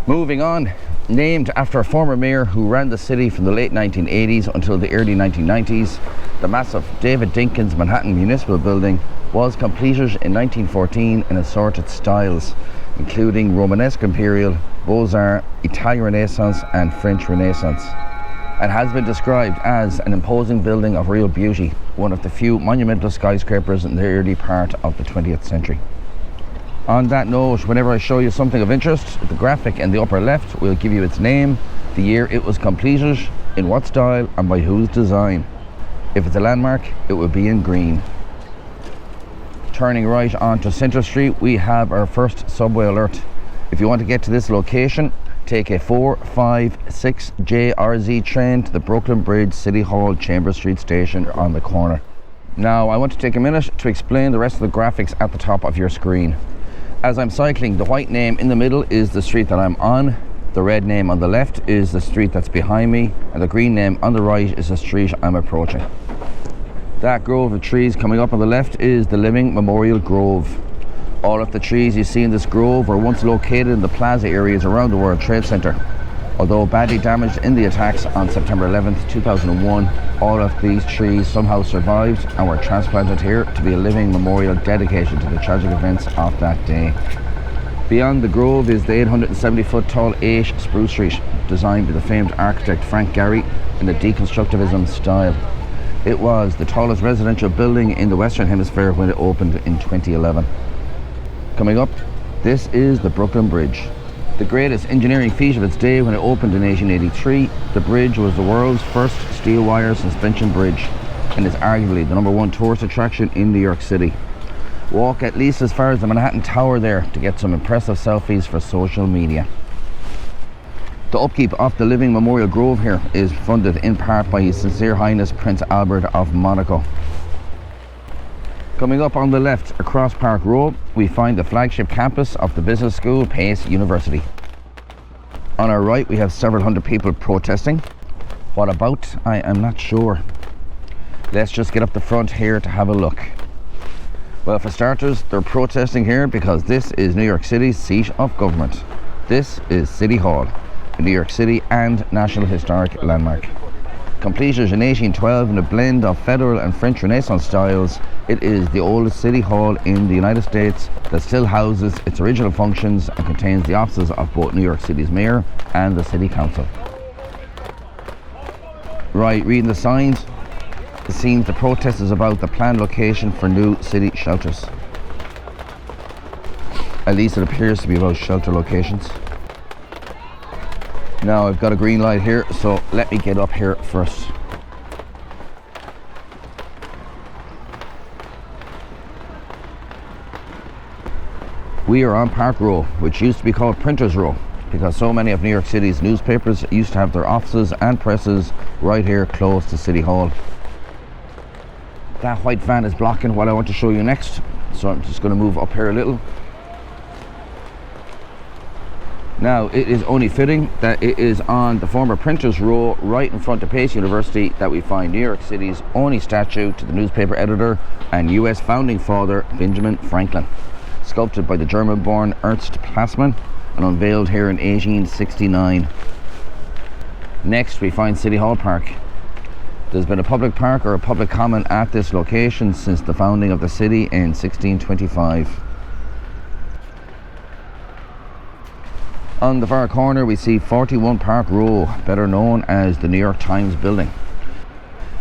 Moving on, named after a former mayor who ran the city from the late 1980s until the early 1990s, the massive David Dinkins Manhattan Municipal Building was completed in 1914 in assorted styles, including Romanesque Imperial, Beaux-Arts, Italian Renaissance and French Renaissance, and has been described as an imposing building of real beauty, one of the few monumental skyscrapers in the early part of the 20th century. On that note, whenever I show you something of interest, the graphic in the upper left will give you its name, the year it was completed, in what style and by whose design. If it's a landmark, it will be in green. Turning right onto Centre Street, we have our first subway alert. If you want to get to this location, take a 456 JRZ train to the Brooklyn Bridge City Hall Chambers Street station on the corner. Now I want to take a minute to explain the rest of the graphics at the top of your screen. As I'm cycling, the white name in the middle is the street that I'm on, the red name on the left is the street that's behind me, and the green name on the right is the street I'm approaching. That grove of trees coming up on the left is the Living Memorial Grove. All of the trees you see in this grove were once located in the plaza areas around the World Trade Center. Although badly damaged in the attacks on September 11th, 2001, all of these trees somehow survived and were transplanted here to be a living memorial dedicated to the tragic events of that day. Beyond the grove is the 870-foot tall Ash Spruce Street, designed by the famed architect Frank Gehry in the deconstructivism style. It was the tallest residential building in the Western Hemisphere when it opened in 2011. Coming up, this is the Brooklyn Bridge. The greatest engineering feat of its day when it opened in 1883, the bridge was the world's first steel wire suspension bridge and is arguably the #1 tourist attraction in New York City. Walk at least as far as the Manhattan Tower there to get some impressive selfies for social media. The upkeep of the Living Memorial Grove here is funded in part by His Sincere Highness Prince Albert of Monaco. Coming up on the left, across Park Row, we find the flagship campus of the business school, Pace University. On our right, we have several hundred people protesting. What about? I am not sure. Let's just get up the front here to have a look. Well, for starters, they're protesting here because this is New York City's seat of government. This is City Hall, a New York City and National Historic Landmark. Completed in 1812 in a blend of Federal and French Renaissance styles, it is the oldest city hall in the United States that still houses its original functions and contains the offices of both New York City's mayor and the city council. Right, reading the signs, it seems the protest is about the planned location for new city shelters. At least it appears to be about shelter locations. Now I've got a green light here, so let me get up here first. We are on Park Row, which used to be called Printers Row, because so many of New York City's newspapers used to have their offices and presses right here close to City Hall. That white van is blocking what I want to show you next, so I'm just going to move up here a little. Now, it is only fitting that it is on the former Printers Row, right in front of Pace University, that we find New York City's only statue to the newspaper editor and US founding father Benjamin Franklin, sculpted by the German-born Ernst Plassmann and unveiled here in 1869. Next, we find City Hall Park. There's been a public park or a public common at this location since the founding of the city in 1625. On the far corner we see 41 Park Row, better known as the New York Times building.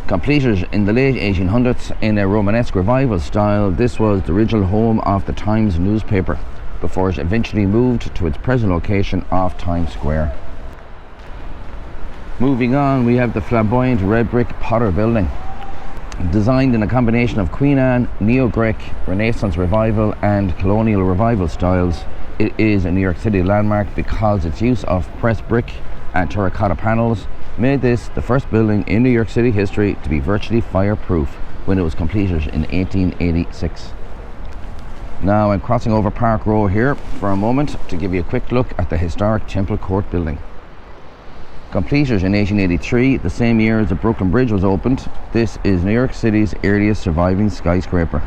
Completed in the late 1800s in a Romanesque revival style, this was the original home of the Times newspaper before it eventually moved to its present location off Times Square. Moving on, we have the flamboyant red brick Potter building. Designed in a combination of Queen Anne, Neo-Greek, Renaissance revival and colonial revival styles, it is a New York City landmark because its use of pressed brick and terracotta panels made this the first building in New York City history to be virtually fireproof when it was completed in 1886. Now I'm crossing over Park Row here for a moment to give you a quick look at the historic Temple Court building. Completed in 1883, the same year as the Brooklyn Bridge was opened, this is New York City's earliest surviving skyscraper,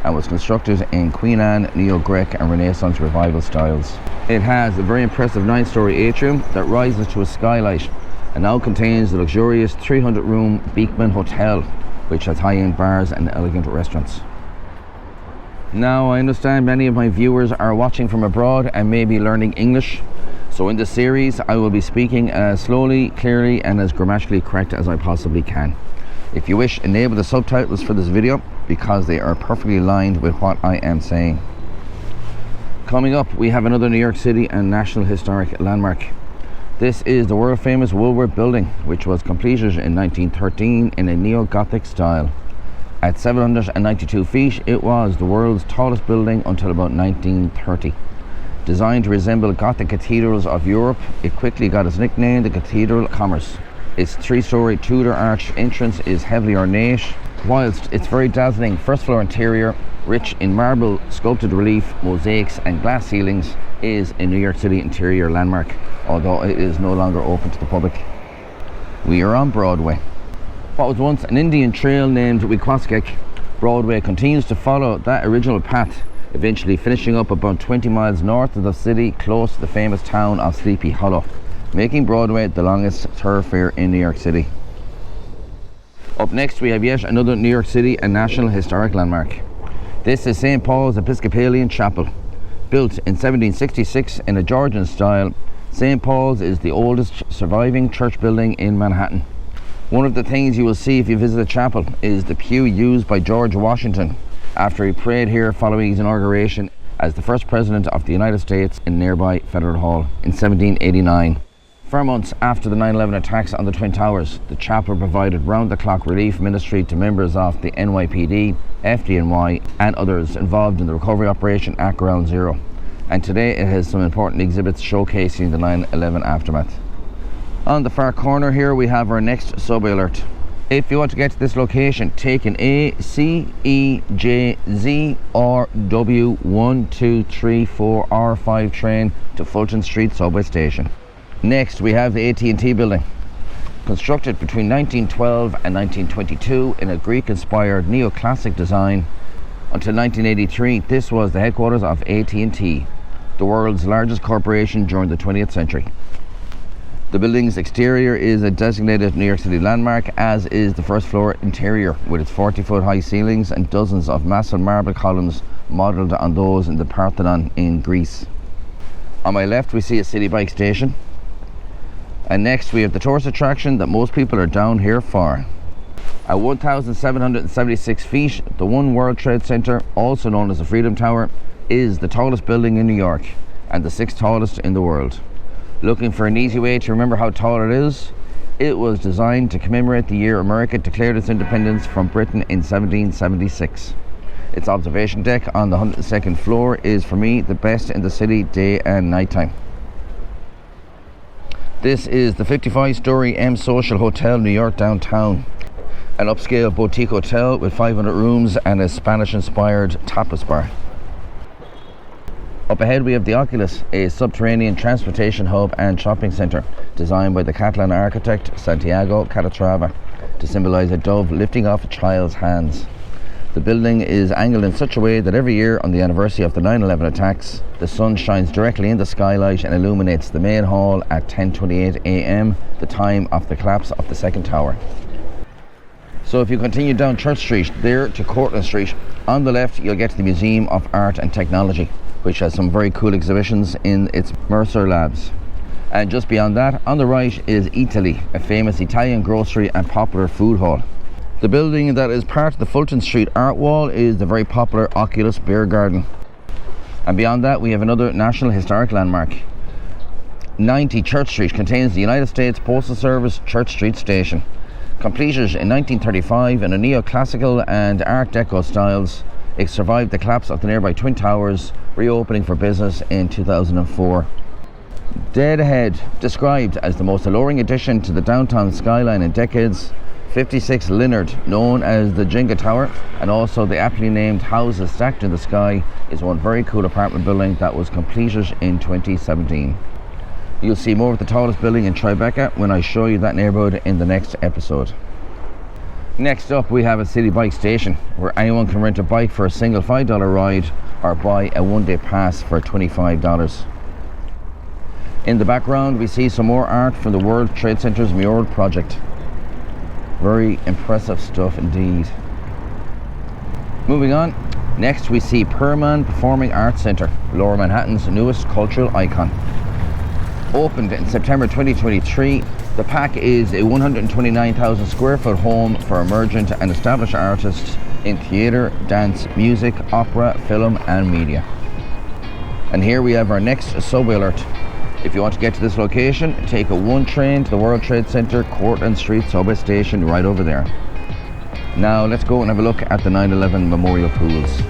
and was constructed in Queen Anne, Neo-Greek and Renaissance Revival styles. It has a very impressive 9-storey atrium that rises to a skylight and now contains the luxurious 300-room Beekman Hotel, which has high-end bars and elegant restaurants. Now, I understand many of my viewers are watching from abroad and may be learning English, so in this series I will be speaking as slowly, clearly and as grammatically correct as I possibly can. If you wish, enable the subtitles for this video because they are perfectly aligned with what I am saying. Coming up, we have another New York City and National Historic Landmark. This is the world famous Woolworth Building, which was completed in 1913 in a neo-Gothic style. At 792 feet, it was the world's tallest building until about 1930. Designed to resemble Gothic cathedrals of Europe, it quickly got its nickname, the Cathedral of Commerce. Its 3-storey Tudor arched entrance is heavily ornate, whilst its very dazzling first floor interior, rich in marble, sculpted relief, mosaics and glass ceilings, is a New York City interior landmark, although it is no longer open to the public. We are on Broadway. What was once an Indian trail named Wequaskek, Broadway continues to follow that original path, eventually finishing up about 20 miles north of the city, close to the famous town of Sleepy Hollow, making Broadway the longest thoroughfare in New York City. Up next, we have yet another New York City and National Historic Landmark. This is St. Paul's Episcopalian Chapel. Built in 1766 in a Georgian style, St. Paul's is the oldest surviving church building in Manhattan. One of the things you will see if you visit the chapel is the pew used by George Washington after he prayed here following his inauguration as the first president of the United States in nearby Federal Hall in 1789. For months after the 9/11 attacks on the Twin Towers, the chapel provided round-the-clock relief ministry to members of the NYPD, FDNY and others involved in the recovery operation at Ground Zero. And today it has some important exhibits showcasing the 9/11 aftermath. On the far corner here we have our next subway alert. If you want to get to this location, take an A, C, E, J, Z or W 1, 2, 3, 4 or 5 train to Fulton Street subway station. Next we have the AT&T building. Constructed between 1912 and 1922 in a Greek-inspired neoclassic design, until 1983 this was the headquarters of AT&T, the world's largest corporation during the 20th century. The building's exterior is a designated New York City landmark, as is the first floor interior with its 40-foot high ceilings and dozens of massive marble columns modelled on those in the Parthenon in Greece. On my left we see a city bike station, and next we have the tourist attraction that most people are down here for. At 1,776 feet, the One World Trade Center, also known as the Freedom Tower, is the tallest building in New York and the 6th tallest in the world. Looking for an easy way to remember how tall it is? It was designed to commemorate the year America declared its independence from Britain in 1776. Its observation deck on the 102nd floor is, for me, the best in the city day and night time. This is the 55-storey M Social Hotel, New York downtown. An upscale boutique hotel with 500 rooms and a Spanish-inspired tapas bar. Up ahead we have the Oculus, a subterranean transportation hub and shopping centre designed by the Catalan architect Santiago Calatrava to symbolise a dove lifting off a child's hands. The building is angled in such a way that every year on the anniversary of the 9/11 attacks, the sun shines directly in the skylight and illuminates the main hall at 10:28 a.m, the time of the collapse of the second tower. So if you continue down Church Street there to Cortlandt Street, on the left you'll get to the Museum of Art and Technology, which has some very cool exhibitions in its Mercer labs. And just beyond that, on the right is Italy, a famous Italian grocery and popular food hall. The building that is part of the Fulton Street art wall is the very popular Oculus Beer Garden. And beyond that we have another National Historic Landmark. 90 Church Street contains the United States Postal Service Church Street Station. Completed in 1935 in a neoclassical and Art Deco styles, it survived the collapse of the nearby Twin Towers, reopening for business in 2004. Dead ahead, described as the most alluring addition to the downtown skyline in decades, 56 Linnard, known as the Jenga Tower, and also the aptly named Houses Stacked in the Sky, is one very cool apartment building that was completed in 2017. You'll see more of the tallest building in Tribeca when I show you that neighbourhood in the next episode. Next up, we have a city bike station where anyone can rent a bike for a single $5 ride or buy a one-day pass for $25. In the background, we see some more art from the World Trade Center's mural project. Very impressive stuff indeed. Moving on, next we see Perman Performing Arts Centre, Lower Manhattan's newest cultural icon. Opened in September 2023, the PAC is a 129,000 square foot home for emergent and established artists in theatre, dance, music, opera, film and media. And here we have our next subway alert. If you want to get to this location, take a 1 train to the World Trade Center Cortlandt Street subway station right over there. Now let's go and have a look at the 9/11 memorial pools.